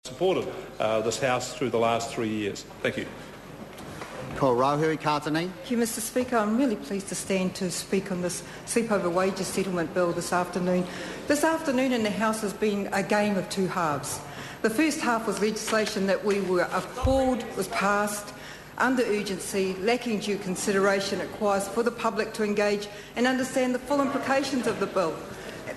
supported this House through the last 3 years. Thank you. Ko Rauhui Kātanei. Thank you, Mr Speaker. I'm really pleased to stand to speak on this Sleepover Wages Settlement Bill this afternoon. This afternoon in the House has been a game of two halves. The first half was legislation that we were appalled was passed under urgency, lacking due consideration it requires for the public to engage and understand the full implications of the bill.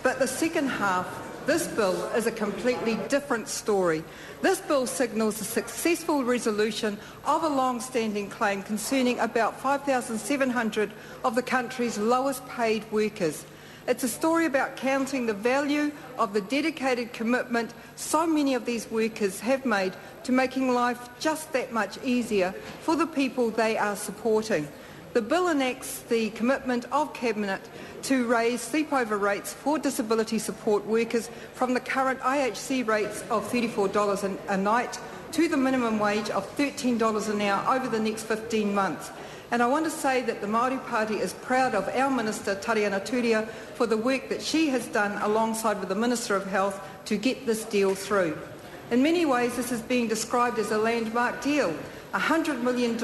But the second half, this bill is a completely different story. This bill signals the successful resolution of a long-standing claim concerning about 5,700 of the country's lowest paid workers. It's a story about counting the value of the dedicated commitment so many of these workers have made to making life just that much easier for the people they are supporting. The bill enacts the commitment of Cabinet to raise sleepover rates for disability support workers from the current IHC rates of $34 a night to the minimum wage of $13 an hour over the next 15 months. And I want to say that the Māori Party is proud of our Minister, Tariana Turia, for the work that she has done alongside with the Minister of Health to get this deal through. In many ways, this is being described as a landmark deal, a $100 million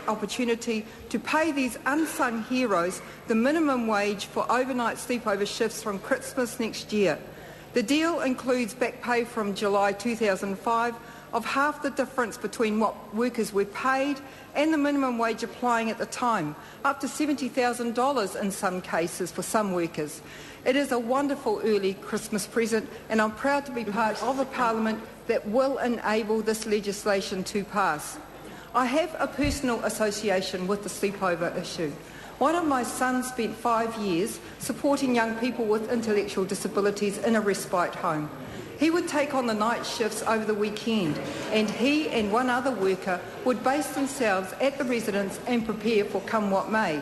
opportunity to pay these unsung heroes the minimum wage for overnight sleepover shifts from Christmas next year. The deal includes back pay from July 2005 of half the difference between what workers were paid and the minimum wage applying at the time, up to $70,000 in some cases for some workers. It is a wonderful early Christmas present, and I'm proud to be part of a parliament that will enable this legislation to pass. I have a personal association with the sleepover issue. One of my sons spent 5 years supporting young people with intellectual disabilities in a respite home. He would take on the night shifts over the weekend, and he and one other worker would base themselves at the residence and prepare for come what may.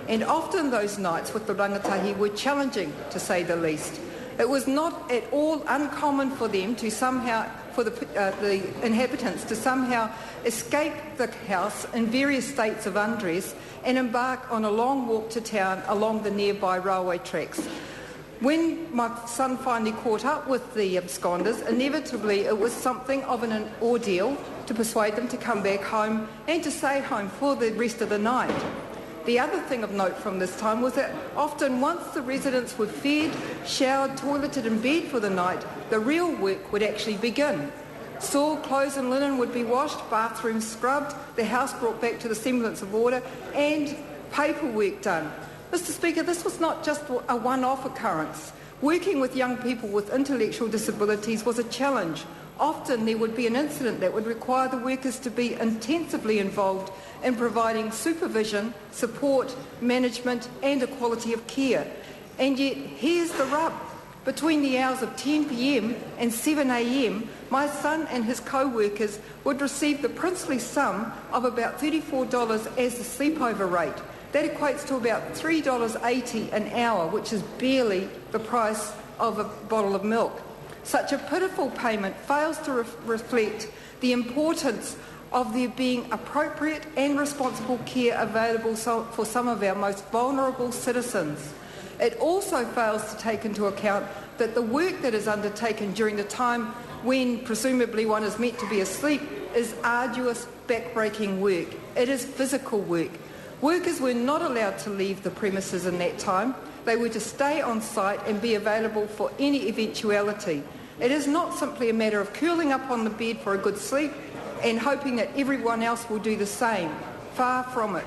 And often those nights with the rangatahi were challenging, to say the least. It was not at all uncommon for them to somehow, for the inhabitants to somehow escape the house in various states of undress and embark on a long walk to town along the nearby railway tracks. When my son finally caught up with the absconders, inevitably it was something of an ordeal to persuade them to come back home and to stay home for the rest of the night. The other thing of note from this time was that often once the residents were fed, showered, toileted and bed for the night, the real work would actually begin. Soiled clothes and linen would be washed, bathrooms scrubbed, the house brought back to the semblance of order and paperwork done. Mr Speaker, this was not just a one-off occurrence. Working with young people with intellectual disabilities was a challenge. Often there would be an incident that would require the workers to be intensively involved in providing supervision, support, management and a quality of care. And yet, here's the rub. Between the hours of 10 p.m. and 7 a.m, my son and his co-workers would receive the princely sum of about $34 as the sleepover rate. That equates to about $3.80 an hour, which is barely the price of a bottle of milk. Such a pitiful payment fails to reflect the importance of there being appropriate and responsible care available for some of our most vulnerable citizens. It also fails to take into account that the work that is undertaken during the time when presumably one is meant to be asleep is arduous, back-breaking work. It is physical work. Workers were not allowed to leave the premises in that time. They were to stay on site and be available for any eventuality. It is not simply a matter of curling up on the bed for a good sleep and hoping that everyone else will do the same. Far from it.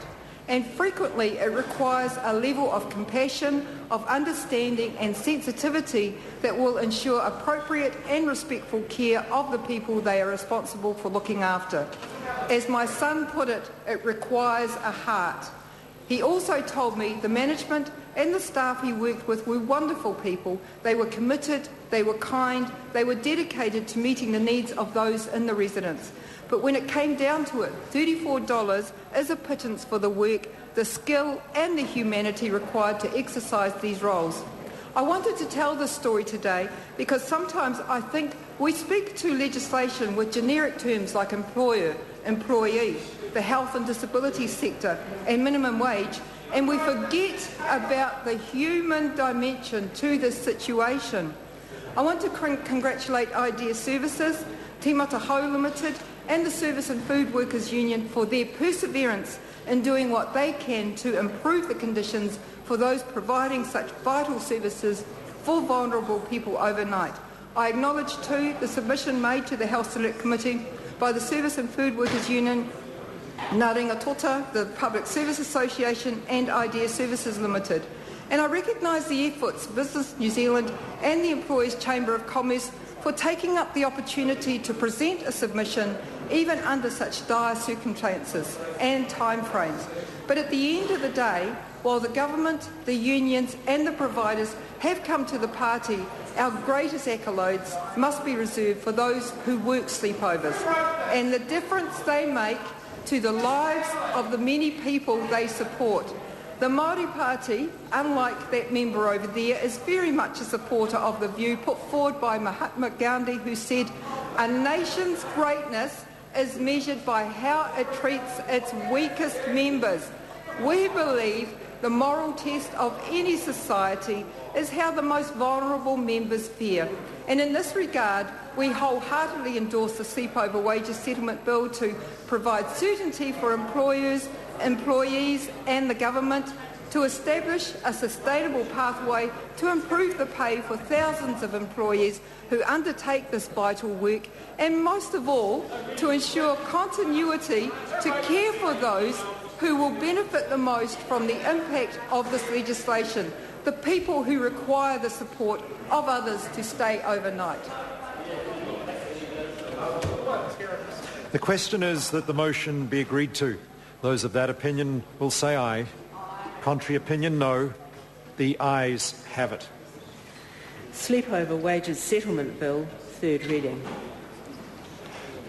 And frequently it requires a level of compassion, of understanding and sensitivity that will ensure appropriate and respectful care of the people they are responsible for looking after. As my son put it, it requires a heart. He also told me the management and the staff he worked with were wonderful people. They were committed, they were kind, they were dedicated to meeting the needs of those in the residence. But when it came down to it, $34 is a pittance for the work, the skill and the humanity required to exercise these roles. I wanted to tell this story today because sometimes I think we speak to legislation with generic terms like employer, employee, the health and disability sector and minimum wage, and we forget about the human dimension to this situation. I want to congratulate Idea Services, Tīmata Hau Limited and the Service and Food Workers Union for their perseverance in doing what they can to improve the conditions for those providing such vital services for vulnerable people overnight. I acknowledge too the submission made to the Health Select Committee by the Service and Food Workers Union, Ngā Ringatota, the Public Service Association and Idea Services Limited. And I recognise the efforts of Business New Zealand and the Employers Chamber of Commerce for taking up the opportunity to present a submission even under such dire circumstances and timeframes. But at the end of the day, while the government, the unions and the providers have come to the party, our greatest accolades must be reserved for those who work sleepovers and the difference they make to the lives of the many people they support. The Māori Party, unlike that member over there, is very much a supporter of the view put forward by Mahatma Gandhi, who said, "A nation's greatness is measured by how it treats its weakest members." We believe the moral test of any society is how the most vulnerable members fare. And in this regard, we wholeheartedly endorse the Sleepover Wages Settlement Bill to provide certainty for employers, employees and the government to establish a sustainable pathway to improve the pay for thousands of employees who undertake this vital work, and most of all, to ensure continuity to care for those who will benefit the most from the impact of this legislation, the people who require the support of others to stay overnight. The question is that the motion be agreed to. Those of that opinion will say aye. Contrary opinion, no. The ayes have it. Sleepover Wages Settlement Bill, third reading.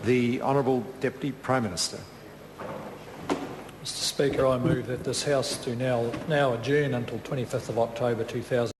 The Honourable Deputy Prime Minister. Mr Speaker, I move that this House do now adjourn until 25th of October 2000.